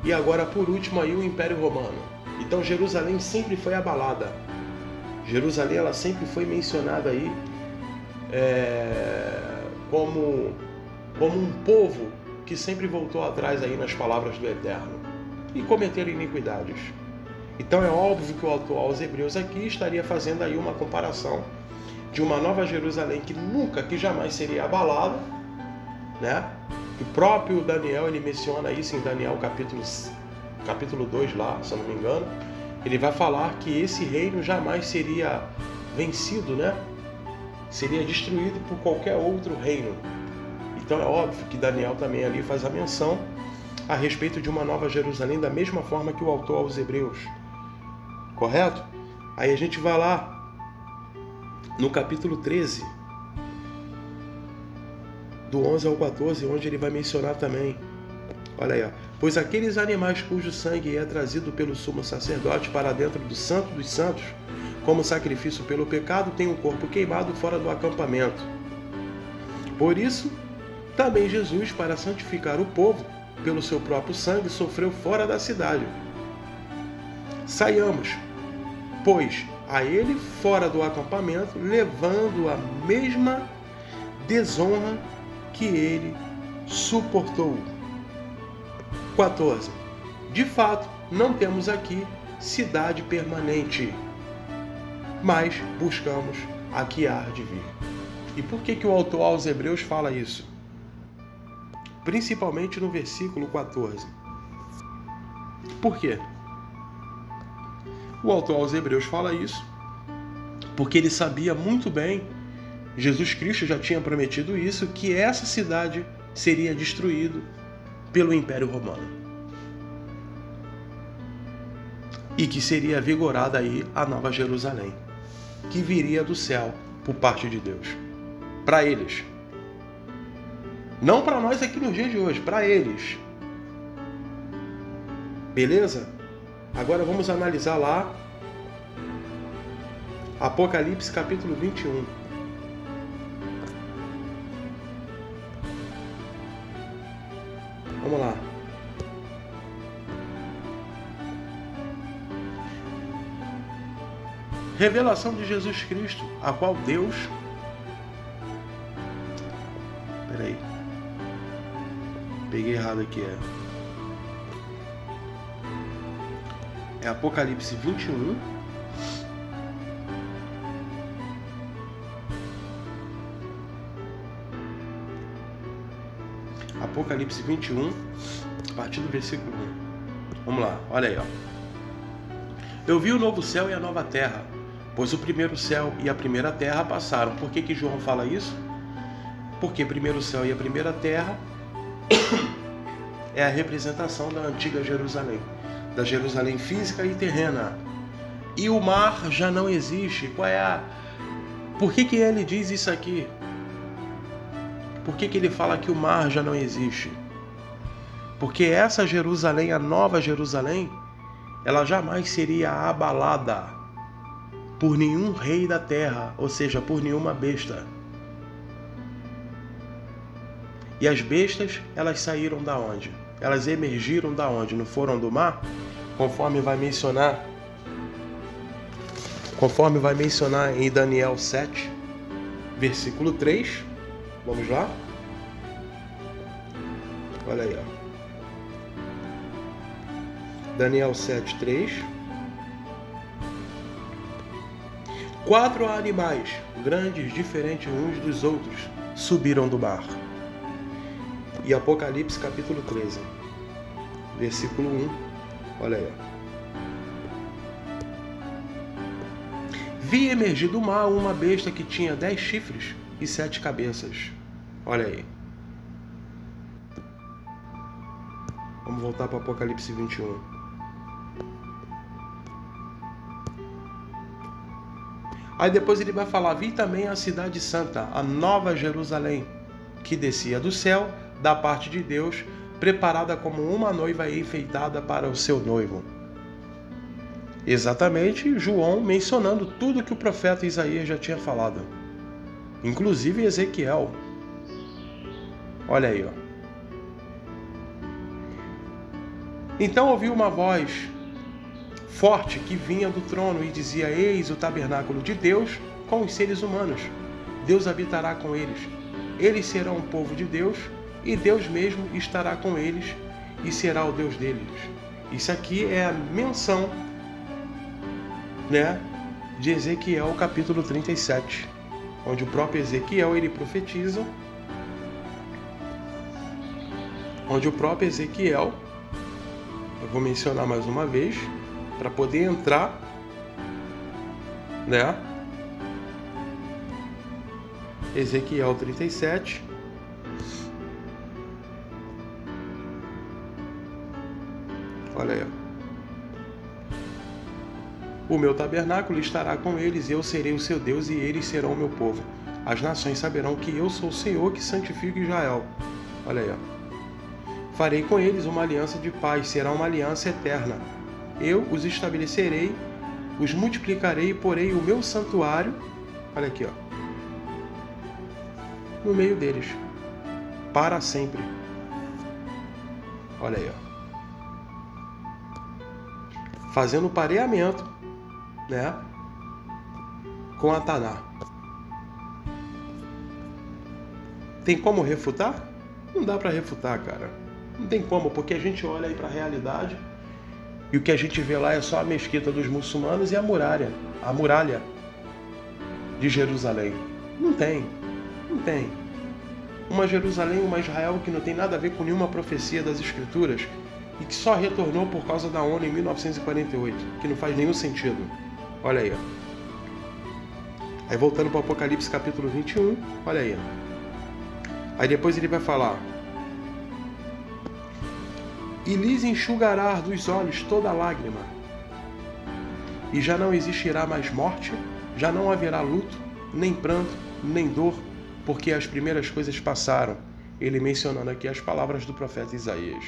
E agora, por último, aí o Império Romano. Então, Jerusalém sempre foi abalada. Jerusalém, ela sempre foi mencionada aí como um povo que sempre voltou atrás aí nas palavras do Eterno e cometeram iniquidades. Então, é óbvio que o autor aos Hebreus aqui estaria fazendo aí uma comparação de uma nova Jerusalém que jamais seria abalada, né? O próprio Daniel, ele menciona isso em Daniel capítulo 2 lá, se eu não me engano. Ele vai falar que esse reino jamais seria vencido, né? Seria destruído por qualquer outro reino. Então é óbvio que Daniel também ali faz a menção a respeito de uma nova Jerusalém, da mesma forma que o autor aos Hebreus. Correto? Aí a gente vai lá no capítulo 13, do 11 ao 14, onde ele vai mencionar também. Olha aí, ó. Pois aqueles animais cujo sangue é trazido pelo sumo sacerdote para dentro do Santo dos Santos, como sacrifício pelo pecado, tem um corpo queimado fora do acampamento. Por isso, também Jesus, para santificar o povo, pelo seu próprio sangue, sofreu fora da cidade. Saiamos, pois, a ele fora do acampamento, levando a mesma desonra que ele suportou. 14. De fato, não temos aqui cidade permanente, mas buscamos a que há de vir. E por que o autor aos Hebreus fala isso? Principalmente no versículo 14. Por quê? O autor aos Hebreus fala isso porque ele sabia muito bem, Jesus Cristo já tinha prometido isso, que essa cidade seria destruída pelo Império Romano. E que seria vigorada aí a Nova Jerusalém, que viria do céu por parte de Deus. Para eles. Não para nós aqui nos dias de hoje, para eles. Beleza? Agora vamos analisar lá Apocalipse capítulo 21. Vamos lá. Revelação de Jesus Cristo, a qual Deus... Peraí. Peguei errado aqui, é Apocalipse 21. Apocalipse 21, a partir do versículo 1. Vamos lá, olha aí, ó. Eu vi o novo céu e a nova terra, pois o primeiro céu e a primeira terra passaram. Por que João fala isso? Porque primeiro céu e a primeira terra é a representação da antiga Jerusalém, da Jerusalém física e terrena. E o mar já não existe. Qual é a... Por que ele diz isso aqui? Por que ele fala que o mar já não existe? Porque essa Jerusalém, a nova Jerusalém, ela jamais seria abalada por nenhum rei da terra, ou seja, por nenhuma besta. E as bestas, elas saíram da onde? Elas emergiram da onde? Não foram do mar? Conforme vai mencionar em Daniel 7, versículo 3. Vamos lá? Olha aí, ó. Daniel 7, 3. 4 animais, grandes, diferentes uns dos outros, subiram do mar. E Apocalipse capítulo 13, versículo 1. Olha aí, ó. Vi emergir do mar uma besta que tinha 10 chifres e 7 cabeças. Olha aí. Vamos voltar para Apocalipse 21. Aí depois ele vai falar: vi também a cidade santa, a nova Jerusalém, que descia do céu, da parte de Deus, preparada como uma noiva enfeitada para o seu noivo. Exatamente João mencionando tudo que o profeta Isaías já tinha falado. Inclusive Ezequiel. Olha aí, ó. Então ouvi uma voz forte que vinha do trono e dizia: eis o tabernáculo de Deus com os seres humanos. Deus habitará com eles. Eles serão o povo de Deus e Deus mesmo estará com eles e será o Deus deles. Isso aqui é a menção, né, de Ezequiel capítulo 37, onde o próprio Ezequiel ele profetiza, onde o próprio Ezequiel, eu vou mencionar mais uma vez para poder entrar, né? Ezequiel 37. Olha aí. O meu tabernáculo estará com eles, eu serei o seu Deus e eles serão o meu povo. As nações saberão que eu sou o Senhor que santifica Israel. Olha aí. Farei com eles uma aliança de paz, será uma aliança eterna. Eu os estabelecerei, os multiplicarei e porei o meu santuário, olha aqui, ó, no meio deles, para sempre. Olha aí, ó. Fazendo pareamento, né, com a Taná. Tem como refutar? Não dá para refutar, cara. Não tem como, porque a gente olha aí para a realidade E o que a gente vê lá é só a mesquita dos muçulmanos e a muralha de Jerusalém. Não tem. Uma Jerusalém, uma Israel que não tem nada a ver com nenhuma profecia das Escrituras e que só retornou por causa da ONU em 1948, que não faz nenhum sentido. Olha aí. Aí voltando para o Apocalipse capítulo 21, olha aí. Aí depois ele vai falar: e lhes enxugará dos olhos toda lágrima, e já não existirá mais morte, já não haverá luto, nem pranto, nem dor, porque as primeiras coisas passaram. Ele mencionando aqui as palavras do profeta Isaías.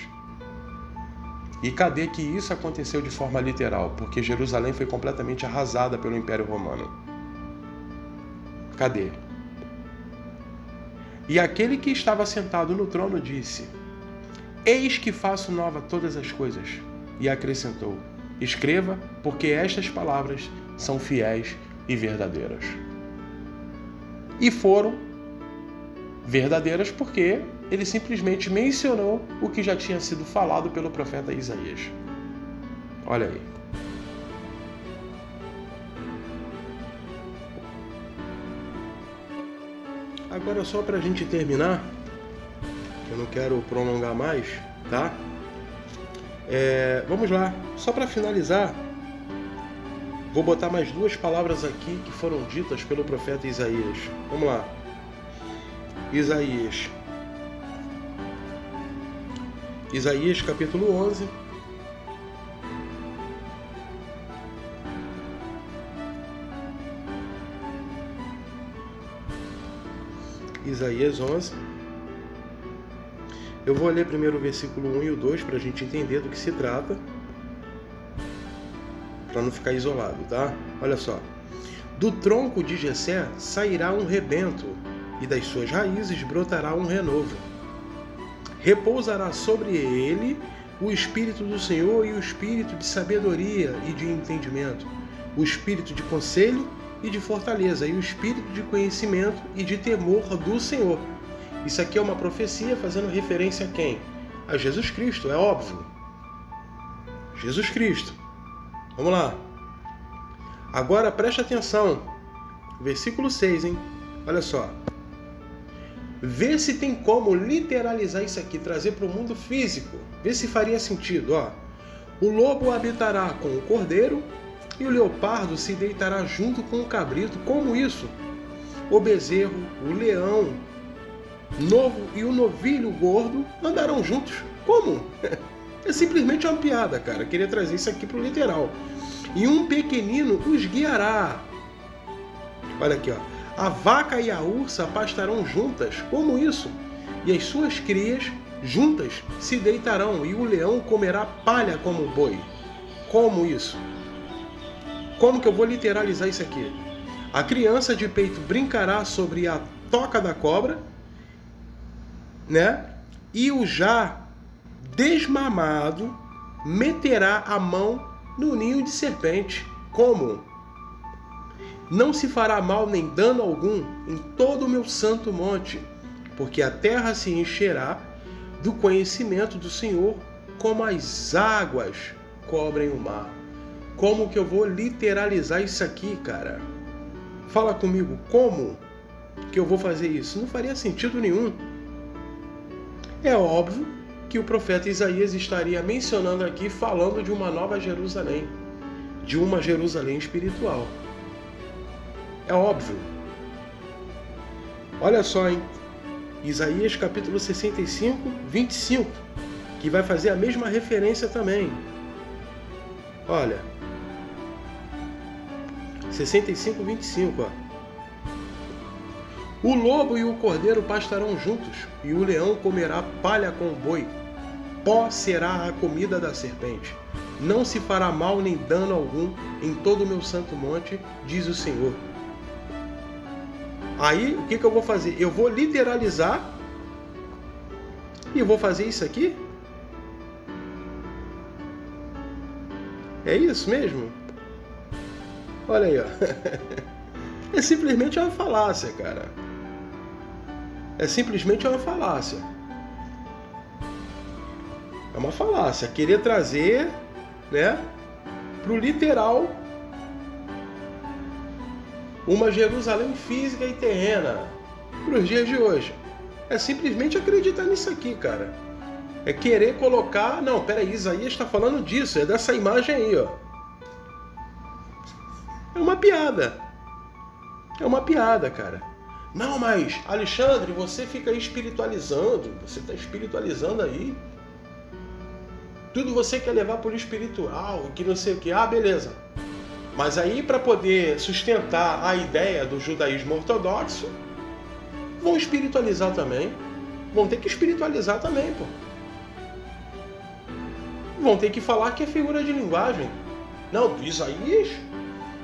E cadê que isso aconteceu de forma literal? Porque Jerusalém foi completamente arrasada pelo Império Romano. Cadê? E aquele que estava sentado no trono disse: eis que faço nova todas as coisas. E acrescentou: escreva, porque estas palavras são fiéis e verdadeiras. E foram verdadeiras porque ele simplesmente mencionou o que já tinha sido falado pelo profeta Isaías. Olha aí. Agora, só para a gente terminar, eu não quero prolongar mais, tá? Vamos lá, só para finalizar, vou botar mais duas palavras aqui que foram ditas pelo profeta Isaías. Vamos lá. Isaías capítulo 11. Isaías 11. Eu vou ler primeiro o versículo 1 e o 2 para a gente entender do que se trata, para não ficar isolado, tá? Olha só. Do tronco de Jessé sairá um rebento, e das suas raízes brotará um renovo. Repousará sobre ele o Espírito do Senhor e o Espírito de sabedoria e de entendimento, o Espírito de conselho e de fortaleza, e o Espírito de conhecimento e de temor do Senhor. Isso aqui é uma profecia fazendo referência a quem? A Jesus Cristo, é óbvio. Jesus Cristo. Vamos lá. Agora preste atenção. Versículo 6, hein? Olha só. Vê se tem como literalizar isso aqui, trazer para o mundo físico. Vê se faria sentido, ó. O lobo habitará com o cordeiro e o leopardo se deitará junto com o cabrito. Como isso? O bezerro, o leão novo e o novilho gordo andarão juntos. Como? É simplesmente uma piada, cara. Eu queria trazer isso aqui para o literal. E um pequenino os guiará. Olha aqui, ó. A vaca e a ursa pastarão juntas. Como isso? E as suas crias juntas se deitarão, e o leão comerá palha como o boi. Como isso? Como que eu vou literalizar isso aqui? A criança de peito brincará sobre a toca da cobra, né? E o já desmamado meterá a mão no ninho de serpente. Como? Não se fará mal nem dano algum em todo o meu santo monte, porque a terra se encherá do conhecimento do Senhor, como as águas cobrem o mar. Como que eu vou literalizar isso aqui, cara? Fala comigo, como que eu vou fazer isso? Não faria sentido nenhum. É óbvio que o profeta Isaías estaria mencionando aqui, falando de uma nova Jerusalém, de uma Jerusalém espiritual. É óbvio. Olha só, hein? Isaías capítulo 65, 25, que vai fazer a mesma referência também. Olha. 65, 25, ó. O lobo e o cordeiro pastarão juntos, e o leão comerá palha com o boi. Pó será a comida da serpente. Não se fará mal nem dano algum em todo o meu santo monte, diz o Senhor. Aí, o que eu vou fazer? Eu vou literalizar e vou fazer isso aqui? É isso mesmo? Olha aí, ó. É simplesmente uma falácia, cara. É simplesmente uma falácia. É uma falácia. Querer trazer né, para o literal, uma Jerusalém física e terrena para os dias de hoje. É simplesmente acreditar nisso aqui, cara. É querer colocar... Não, peraí, Isaías está falando disso, é dessa imagem aí, ó. É uma piada. É uma piada, cara. Não, mas, Alexandre, você fica aí espiritualizando. Você está espiritualizando aí. Tudo você quer levar para o espiritual, que não sei o que. Ah, beleza. Mas aí, para poder sustentar a ideia do judaísmo ortodoxo, vão espiritualizar também. Vão ter que espiritualizar também, pô. Vão ter que falar que é figura de linguagem. Não, Isaías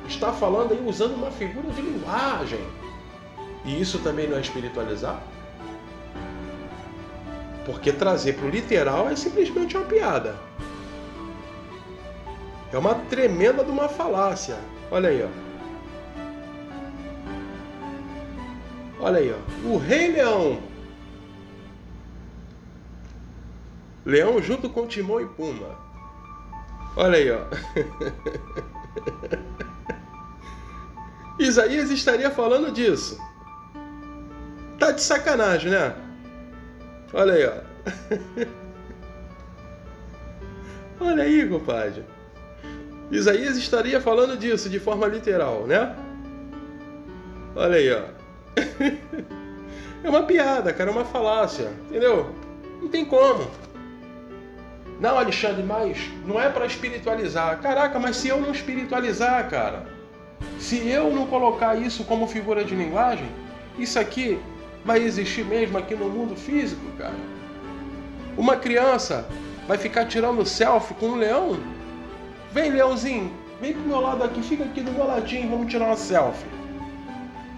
está falando aí usando uma figura de linguagem. E isso também não é espiritualizar? Porque trazer para o literal é simplesmente uma piada. É uma tremenda de uma falácia. Olha aí, ó. Olha aí, ó. O Rei Leão. Leão junto com Timão e Pumba. Olha aí, ó. Isaías estaria falando disso. Tá de sacanagem, né? Olha aí, ó. Olha aí, compadre. Isaías estaria falando disso de forma literal, né? Olha aí, ó. É uma piada, cara, é uma falácia, entendeu? Não tem como. Não, Alexandre, mas não é para espiritualizar. Caraca, mas se eu não espiritualizar, cara, se eu não colocar isso como figura de linguagem, isso aqui vai existir mesmo aqui no mundo físico, cara? Uma criança vai ficar tirando selfie com um leão? Vem, leãozinho, vem pro meu lado aqui, fica aqui do meu ladinho, vamos tirar uma selfie.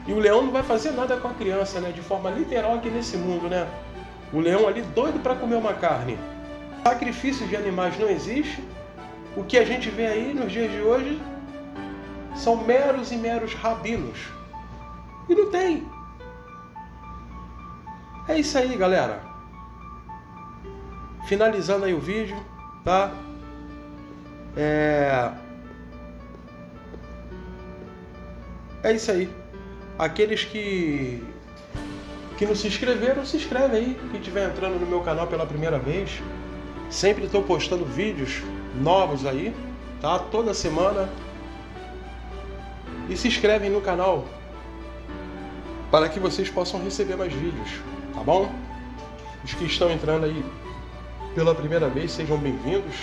E o leão não vai fazer nada com a criança, né? De forma literal aqui nesse mundo, né? O leão ali doido para comer uma carne. Sacrifício de animais não existe. O que a gente vê aí nos dias de hoje são meros e meros rabinos. E não tem. É isso aí, galera. Finalizando aí o vídeo, tá? É isso aí. Aqueles que não se inscreveram, se inscreve aí. Quem estiver entrando no meu canal pela primeira vez, sempre estou postando vídeos novos aí, tá? Toda semana. E se inscrevem no canal para que vocês possam receber mais vídeos, tá bom? Os que estão entrando aí pela primeira vez, sejam bem-vindos,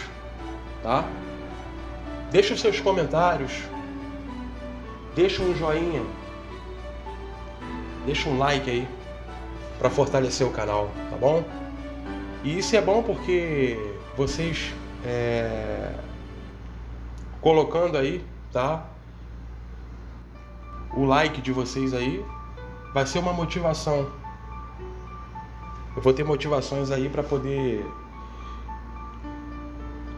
tá? Deixa os seus comentários, deixa um joinha, deixa um like aí para fortalecer o canal, tá bom? E isso é bom porque vocês colocando aí, tá? O like de vocês aí vai ser uma motivação. Eu vou ter motivações aí para poder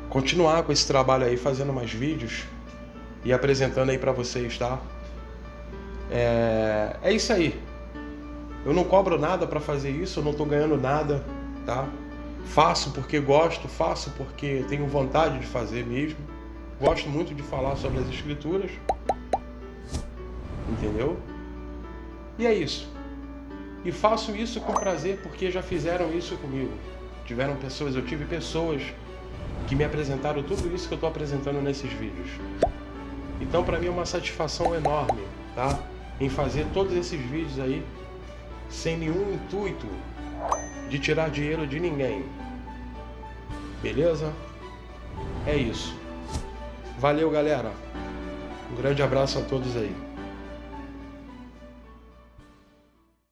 continuar com esse trabalho aí, fazendo mais vídeos e apresentando aí para vocês, tá? É isso aí. Eu não cobro nada para fazer isso, eu não tô ganhando nada, tá? Faço porque gosto, faço porque tenho vontade de fazer mesmo. Gosto muito de falar sobre as escrituras. Entendeu? E é isso. E faço isso com prazer porque já fizeram isso comigo. Eu tive pessoas que me apresentaram tudo isso que eu estou apresentando nesses vídeos. Então para mim é uma satisfação enorme, tá? Em fazer todos esses vídeos aí sem nenhum intuito de tirar dinheiro de ninguém. Beleza? É isso. Valeu, galera. Um grande abraço a todos aí.